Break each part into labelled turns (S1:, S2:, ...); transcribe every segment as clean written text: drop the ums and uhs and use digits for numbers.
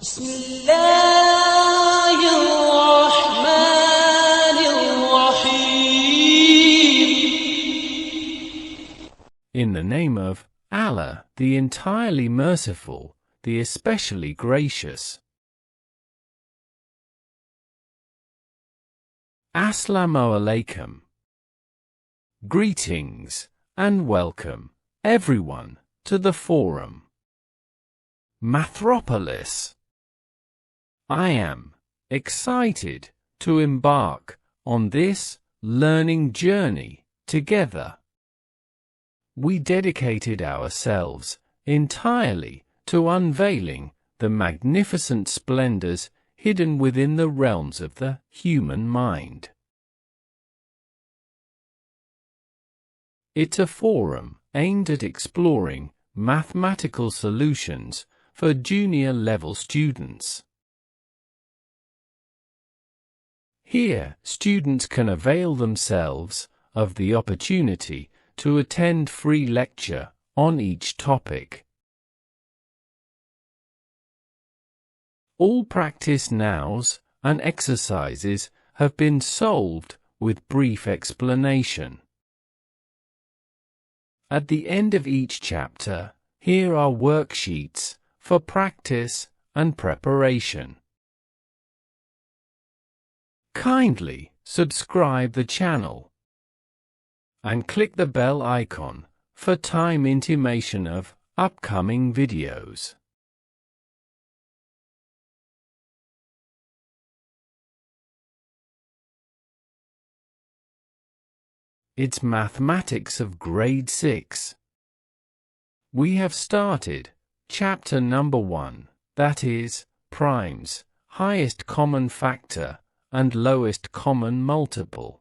S1: بسم الله الرحمن الرحيم.
S2: In the name of Allah, the entirely merciful, the especially gracious. Assalamu alaikum. Greetings and welcome, everyone, to the forum. Mathropolis. I am excited to embark on this learning journey together. We dedicated ourselves entirely to unveiling the magnificent splendors hidden within the realms of the human mind. It's a forum aimed at exploring mathematical solutions for junior-level students. Here, students can avail themselves of the opportunity to attend free lecture on each topic. All practice nows and exercises have been solved with brief explanation. At the end of each chapter, here are worksheets for practice and preparation. Kindly subscribe the channel and click the bell icon for time intimation of upcoming videos. It's mathematics of grade 6. We have started chapter number 1, that is, primes, highest common factor and lowest common multiple.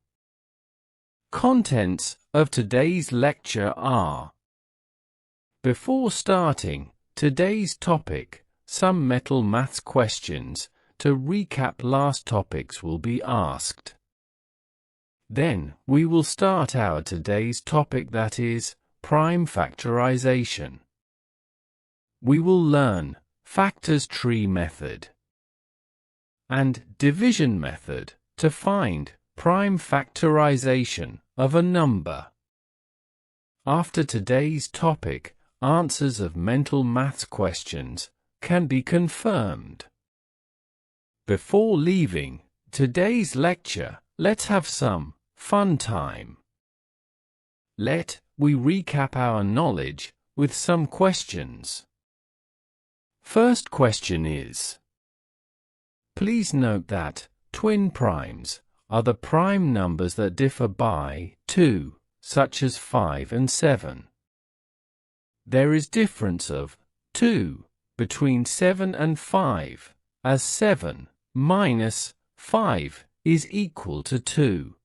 S2: Contents of today's lecture are: before starting today's topic, some mental maths questions to recap last topics will be asked. Then, we will start our today's topic, that is, prime factorization. We will learn factors tree method and division method to find prime factorization of a number. After today's topic, answers of mental maths questions can be confirmed. Before leaving today's lecture, let's have some fun time. Let we recap our knowledge with some questions. First question is: please note that twin primes are the prime numbers that differ by 2, such as 5 and 7. There is difference of 2 between 7 and 5, as 7 minus 5 is equal to 2.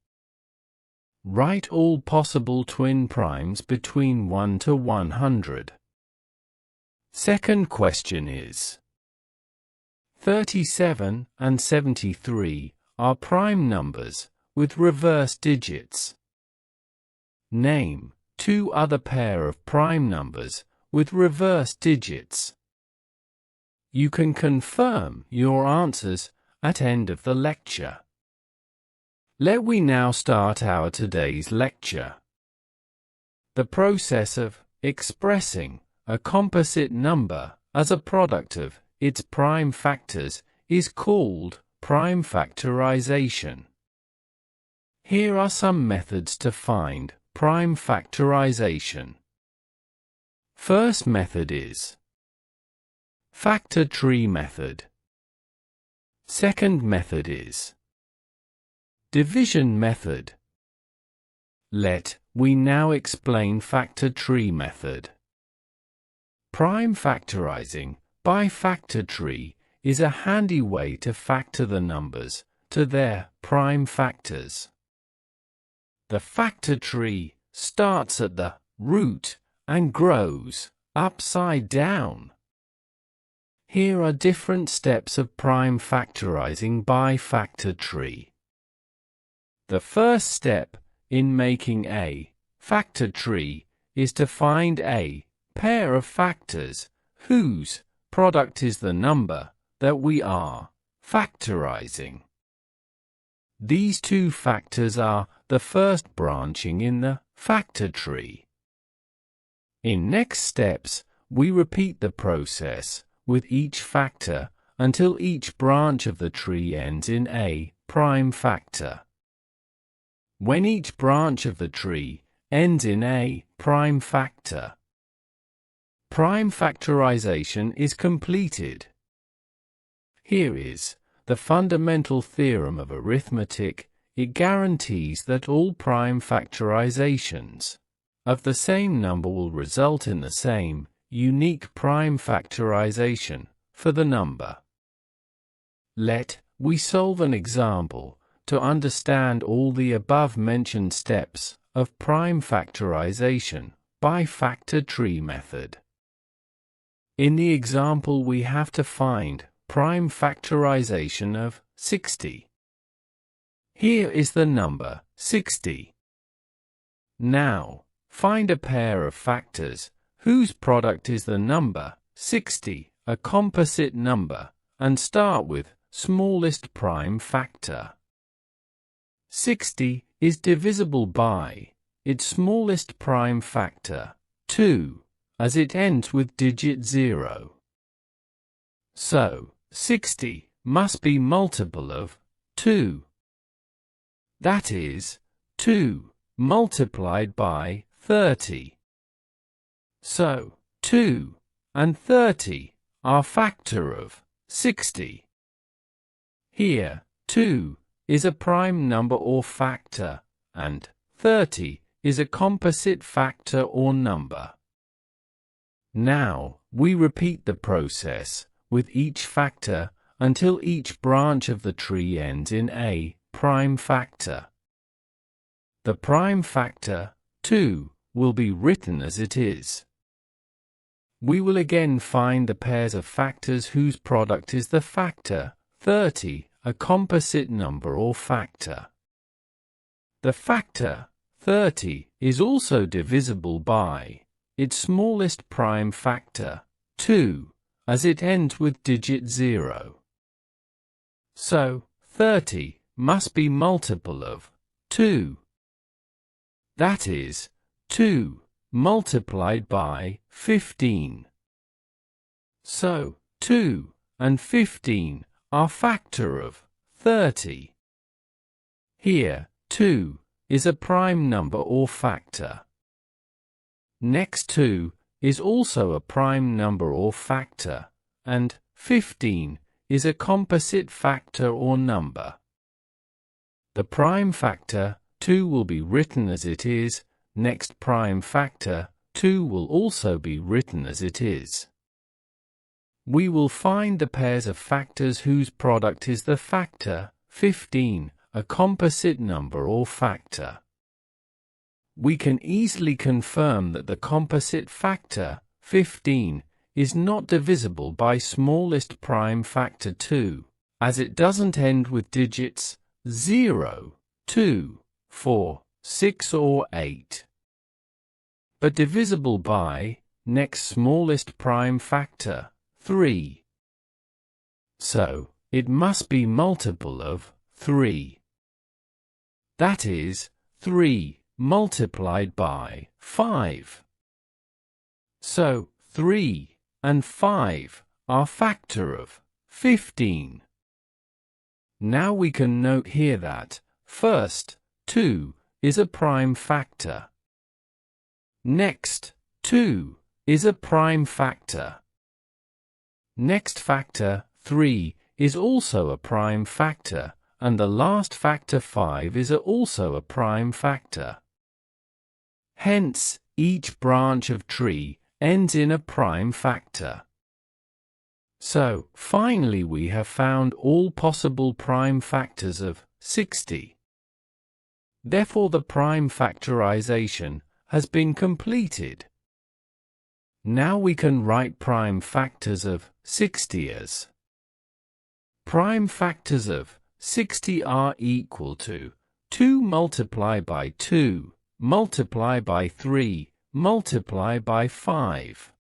S2: Write all possible twin primes between 1 to 100. Second question is: 37 and 73 are prime numbers with reverse digits. Name 2 other pair of prime numbers with reverse digits. You can confirm your answers at end of the lecture. Let we now start our today's lecture. The process of expressing a composite number as a product of its prime factors is called prime factorization. Here are some methods to find prime factorization. First method is factor tree method. Second method is division method. Let we now explain factor tree method. Prime factorizing by factor tree is a handy way to factor the numbers to their prime factors. The factor tree starts at the root and grows upside down. Here are different steps of prime factorizing by factor tree. The first step in making a factor tree is to find a pair of factors whose product is the number that we are factorizing. These two factors are the first branching in the factor tree. In next steps, we repeat the process with each factor until each branch of the tree ends in a prime factor. When each branch of the tree ends in a prime factor, prime factorization is completed. Here is the fundamental theorem of arithmetic. It guarantees that all prime factorizations of the same number will result in the same unique prime factorization for the number. Let we solve an example to understand all the above-mentioned steps of prime factorization by factor tree method. In the example, we have to find prime factorization of 60. Here is the number 60. Now, find a pair of factors whose product is the number 60, a composite number, and start with smallest prime factor. 60 is divisible by its smallest prime factor, 2, as it ends with digit 0. So, 60 must be multiple of 2. That is, 2 multiplied by 30. So, 2 and 30 are factor of 60. Here, 2 is a prime number or factor, and 30 is a composite factor or number. Now, we repeat the process with each factor until each branch of the tree ends in a prime factor. The prime factor, 2, will be written as it is. We will again find the pairs of factors whose product is the factor 30, a composite number or factor. The factor 30 is also divisible by its smallest prime factor, 2, as it ends with digit 0. So, 30 must be multiple of 2. That is, 2 multiplied by 15. So, 2 and 15 are factor of 30. Here, 2 is a prime number or factor. Next, 2 is also a prime number or factor, and 15 is a composite factor or number. The prime factor 2 will be written as it is. Next prime factor 2 will also be written as it is. We will find the pairs of factors whose product is the factor 15, a composite number or factor. We can easily confirm that the composite factor 15 is not divisible by smallest prime factor 2, as it doesn't end with digits 0, 2, 4, 6 or 8, but divisible by next smallest prime factor 3. So, it must be multiple of 3. That is, 3 multiplied by 5. So, 3 and 5 are factor of 15. Now we can note here that, first, 2 is a prime factor. Next, 2 is a prime factor. Next factor, 3, is also a prime factor, and the last factor 5 is also a prime factor. Hence, each branch of tree ends in a prime factor. So, finally we have found all possible prime factors of 60. Therefore the prime factorization has been completed. Now we can write prime factors of 60 as prime factors of 60 are equal to 2 multiply by 2, multiply by 3, multiply by 5.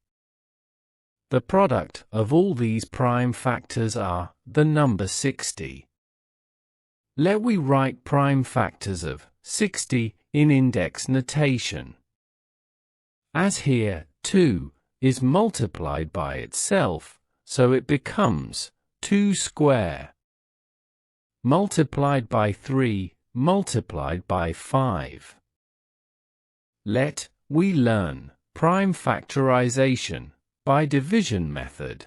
S2: The product of all these prime factors are the number 60. Let we write prime factors of 60 in index notation. As here, 2 is multiplied by itself, so it becomes 2 square. Multiplied by 3, multiplied by 5. Let we learn prime factorization by division method.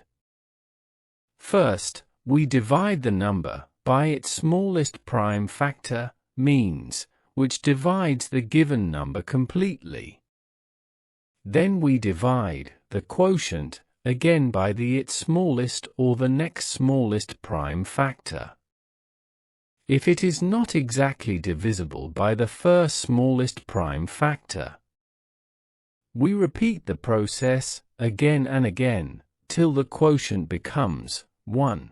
S2: First, we divide the number by its smallest prime factor, means, which divides the given number completely. Then we divide the quotient again by its smallest or the next smallest prime factor. If it is not exactly divisible by the first smallest prime factor, we repeat the process again and again till the quotient becomes 1.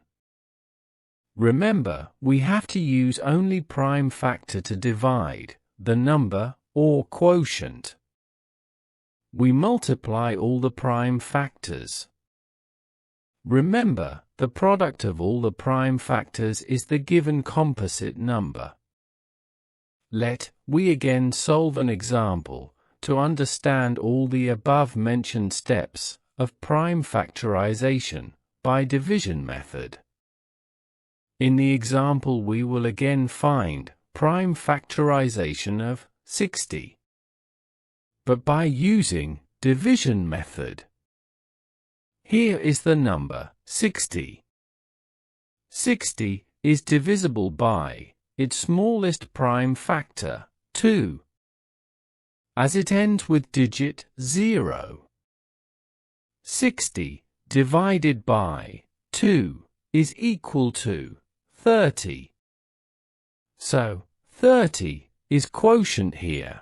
S2: Remember, we have to use only prime factor to divide the number or quotient. We multiply all the prime factors. Remember, the product of all the prime factors is the given composite number. Let we again solve an example to understand all the above-mentioned steps of prime factorization by division method. In the example we will again find prime factorization of 60, but by using division method. Here is the number 60. 60 is divisible by its smallest prime factor, 2. As it ends with digit 0. 60 divided by 2 is equal to 30. So, 30 is quotient here.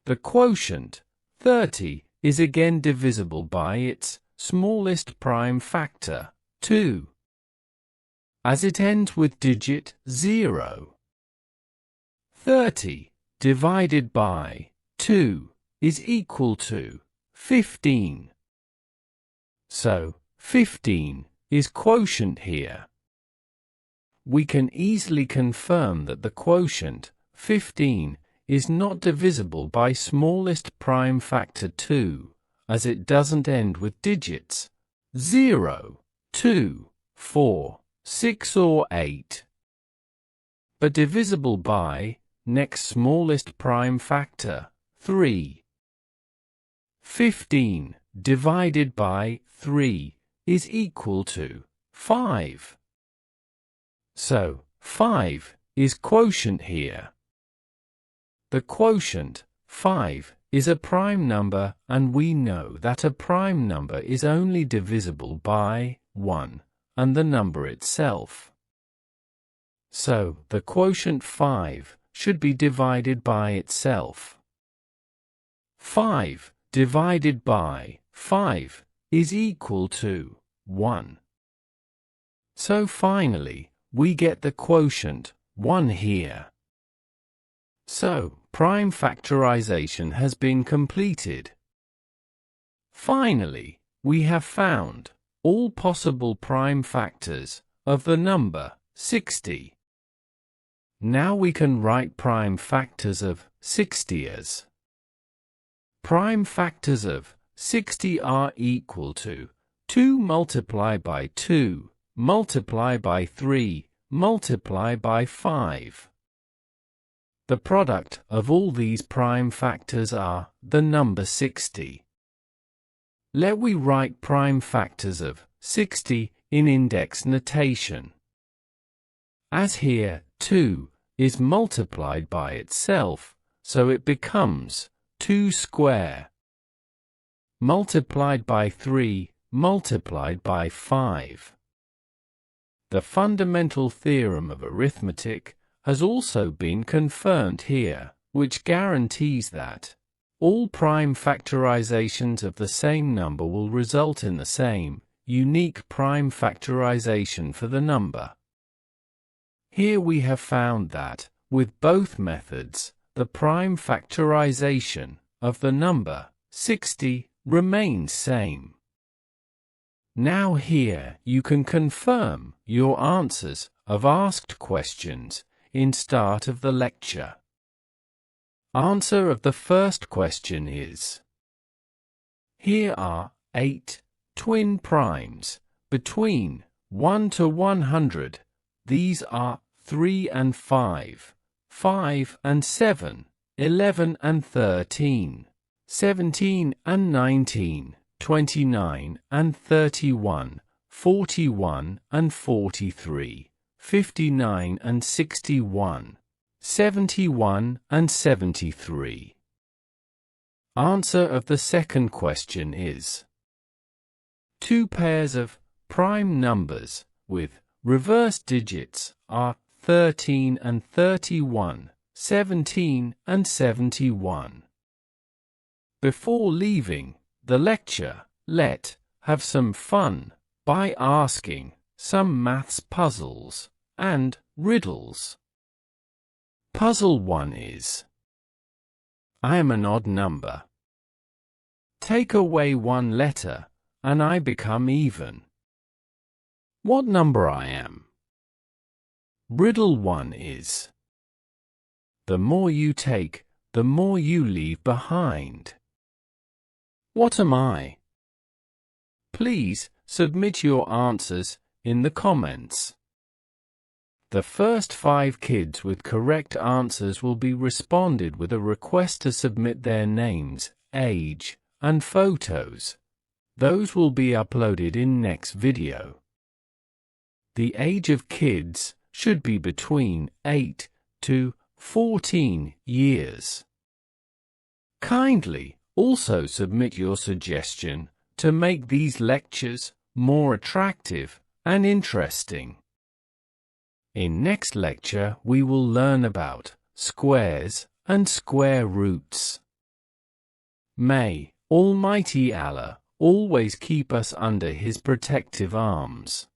S2: The quotient, 30, is again divisible by its smallest prime factor, 2. As it ends with digit 0. 30 divided by 2 is equal to 15. So, 15 is quotient here. We can easily confirm that the quotient, 15, is not divisible by smallest prime factor 2, as it doesn't end with digits 0, 2, 4, 6 or 8, but divisible by next smallest prime factor, 3. 15 divided by 3 is equal to 5. So, 5 is quotient here. The quotient, 5, is a prime number, and we know that a prime number is only divisible by 1 and the number itself. So, the quotient 5 should be divided by itself. 5 divided by 5 is equal to 1. So finally, we get the quotient 1 here. So, prime factorization has been completed. Finally, we have found all possible prime factors of the number 60. Now we can write prime factors of 60 as prime factors of 60 are equal to 2 multiplied by 2, multiply by 3, multiply by 5. The product of all these prime factors are the number 60. Let we write prime factors of 60 in index notation. As here, 2 is multiplied by itself, so it becomes 2 square. Multiplied by 3, multiplied by 5. The fundamental theorem of arithmetic has also been confirmed here, which guarantees that all prime factorizations of the same number will result in the same, unique prime factorization for the number. Here we have found that, with both methods, the prime factorization of the number 60 remains same. Now here you can confirm your answers of asked questions in start of the lecture. Answer of the first question is: here are 8 twin primes between 1 to 100. These are 3 and 5, 5 and 7, 11 and 13, 17 and 19, 29 and 31, 41 and 43, 59 and 61, 71 and 73. Answer of the second question is: two pairs of prime numbers with reverse digits are 13 and 31, 17 and 71. Before leaving the lecture, let's have some fun by asking some maths puzzles and riddles. Puzzle 1 is: I am an odd number. Take away one letter and I become even. What number I am? Riddle 1 is: the more you take, the more you leave behind. What am I? Please submit your answers in the comments. The first 5 kids with correct answers will be responded with a request to submit their names, age, and photos. Those will be uploaded in next video. The age of kids should be between 8 to 14 years. Kindly also submit your suggestion to make these lectures more attractive and interesting. In next lecture we will learn about squares and square roots. May Almighty Allah always keep us under His protective arms.